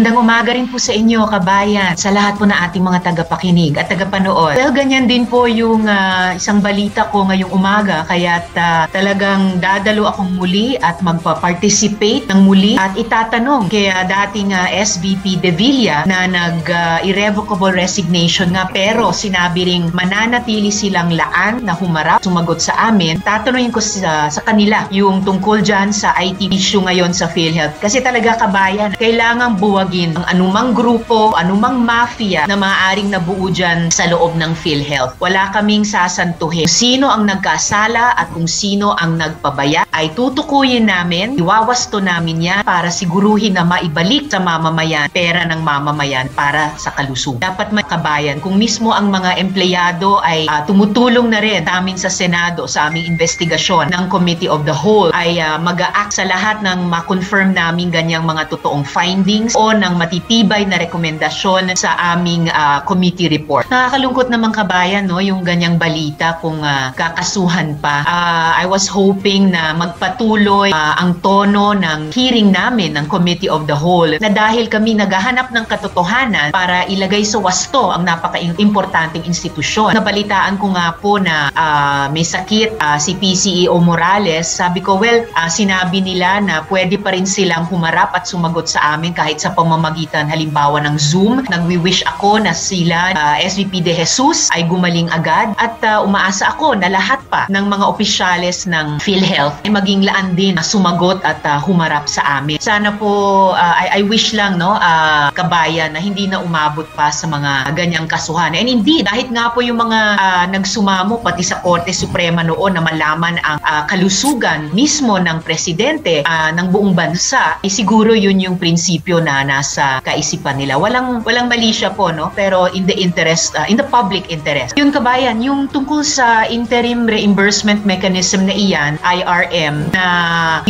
Magandang umaga rin po sa inyo, kabayan, sa lahat po na ating mga tagapakinig at tagapanood. Well, ganyan din po yung isang balita ko ngayong umaga, kaya talagang dadalo akong muli at magpa-participate ng muli at itatanong kaya dating SVP De Villa na nag-irrevocable resignation nga pero sinabi ring mananatili silang laan na humarap, sumagot sa amin. Tatanungin ko sa kanila yung tungkol dyan sa IT issue ngayon sa PhilHealth. Kasi talaga, kabayan, kailangang buwagin ang anumang grupo, anumang mafia na maaaring nabuo dyan sa loob ng PhilHealth. Wala kaming sasantuhin. Kung sino ang nagkasala at kung sino ang nagpabaya ay tutukuyin namin, iwawasto namin yan para siguruhin na maibalik sa mamamayan, pera ng mamamayan para sa kalusugan. Dapat may kabayan, kung mismo ang mga empleyado ay tumutulong na rin sa amin sa Senado, sa aming investigasyon ng Committee of the Whole, ay mag-a-act sa lahat ng ma-confirm namin ganyang mga totoong findings o ng matitibay na rekomendasyon sa aming committee report. Nakakalungkot naman, kabayan, no, yung ganyang balita kung kakasuhan pa. I was hoping na magpatuloy ang tono ng hearing namin ng Committee of the Whole na dahil kami naghahanap ng katotohanan para ilagay sa wasto ang napaka-importanting institusyon. Nabalitaan ko nga po na may sakit si PCEO Morales. Sabi ko, well, sinabi nila na pwede pa rin silang humarap at sumagot sa amin kahit sa pamamagitan halimbawa ng Zoom. Nagwi-wish ako na sila, SVP De Jesus, ay gumaling agad at umaasa ako na lahat pa ng mga opisyales ng PhilHealth ay maging laan din na sumagot at humarap sa amin. Sana po, I wish lang, no, kabayan, na hindi na umabot pa sa mga ganyang kasuhan. And indeed, kahit nga po yung mga nagsumamo pati sa Korte Suprema noon na malaman ang kalusugan mismo ng presidente ng buong bansa, siguro yun yung prinsipyo na nasa kaisipan nila. Walang mali siya po, no? Pero in the interest, in the public interest. Yun, kabayan, yung tungkol sa interim reimbursement mechanism na iyan, IRM, na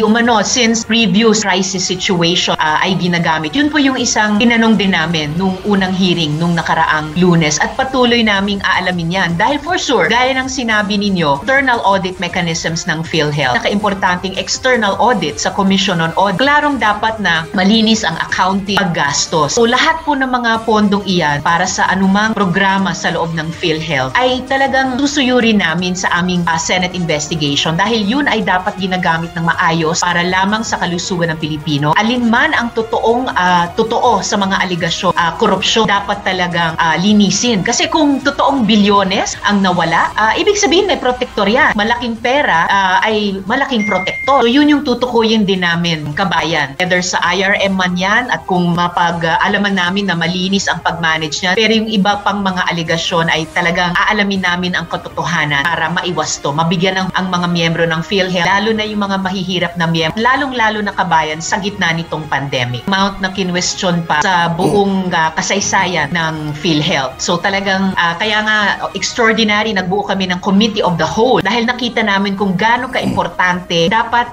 umano since previous crisis situation ay ginagamit. Yun po yung isang tinanong din namin nung unang hearing nung nakaraang Lunes at patuloy naming aalamin yan dahil for sure, gaya ng sinabi ninyo, internal audit mechanisms ng PhilHealth, naka-importanting external audit sa Commission on Audit. Klarong dapat na malinis ang accounting paggastos. So lahat po ng mga pondong iyan para sa anumang programa sa loob ng PhilHealth ay talagang susuyurin namin sa aming Senate investigation dahil yun ay dapat ginagamit ng maayos para lamang sa kalusugan ng Pilipino. Alinman ang totoo sa mga aligasyon, korupsyon, dapat talagang linisin. Kasi kung totoong bilyones ang nawala, ibig sabihin may protektor yan. Malaking pera ay malaking protektor. So yun yung tutukuyin din namin, kabayan. Whether sa IRM man yan at kung mapag-alaman namin na malinis ang pag-manage niya. Pero yung iba pang mga aligasyon ay talagang aalamin namin ang katotohanan para maiwas to. Mabigyan ang mga miyembro ng PhilHealth, lalo na yung mga mahihirap na miyembro, lalong-lalo na kabayan sa gitna nitong pandemic. Amount na kinwestiyon pa sa buong kasaysayan ng PhilHealth. So talagang kaya nga extraordinary, nagbuo kami ng Committee of the Whole dahil nakita namin kung gaano ka-importante dapat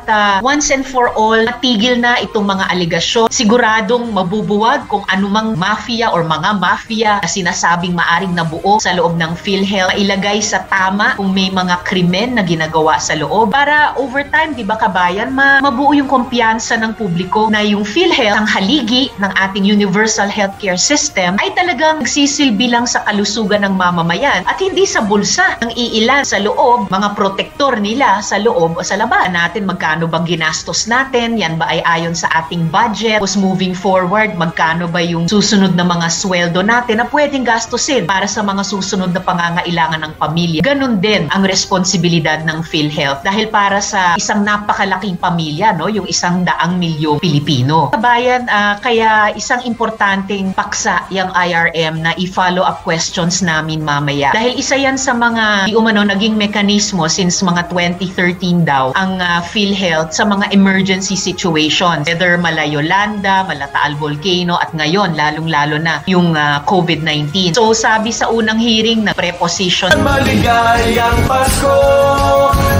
once and for all matigil na itong mga aligasyon. Siguradong mabubuwag kung anumang mafia or mga mafia na sinasabing maaring nabuo sa loob ng PhilHealth, mailagay sa tama kung may mga krimen na ginagawa sa loob para over time, di ba, kabayan, mabuo yung kumpiyansa ng publiko na yung PhilHealth, ang haligi ng ating universal healthcare system, ay talagang nagsisilbi lang sa kalusugan ng mamamayan at hindi sa bulsa ng iilan sa loob, mga protektor nila sa loob o sa laban natin. Magkano ba ginastos natin? Yan ba ay ayon sa ating budget? Tapos moving forward, magkano ba yung susunod na mga sweldo natin na pwedeng gastusin para sa mga susunod na pangangailangan ng pamilya? Ganun din ang responsibilidad ng PhilHealth dahil para sa isang napakalaking pamilya, no, yung 100 milyong Pilipino. Kabayan, kaya isang importanteng paksa yung IRM na i-follow up questions namin mamaya. Dahil isa yan sa mga naging mekanismo since mga 2013 daw ang PhilHealth sa mga emergency situations, whether mala Yolanda, mala Taal Volcano at ngayon lalong-lalo na yung COVID-19. So sabi sa unang hearing na preposition, maligayang Pasko,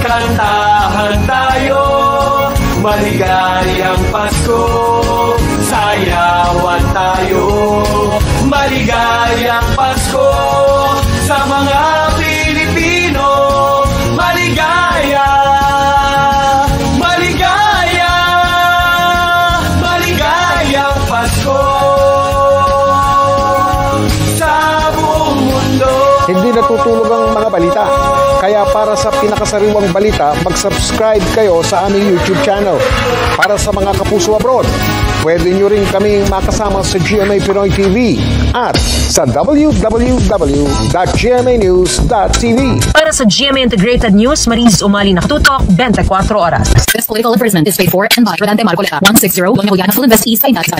kantahan tayo. Maligayang Pasko, sayawan tayo. Maligayang Pasko sa mga Pilipino. Maligaya, maligaya, maligayang Pasko. natutulog ang mga balita. Kaya para sa pinakasariwang balita, mag-subscribe kayo sa aming YouTube channel. Para sa mga kapuso abroad, pwede nyo rin kaming makasama sa GMA Pinoy TV at sa www.gmanews.tv. Para sa GMA Integrated News, Mariz Umali nakatutok 24 oras. This political advertisement is paid for and by Rodante Marcoleta, 160 Doña Juliana Full Invest East, Painat.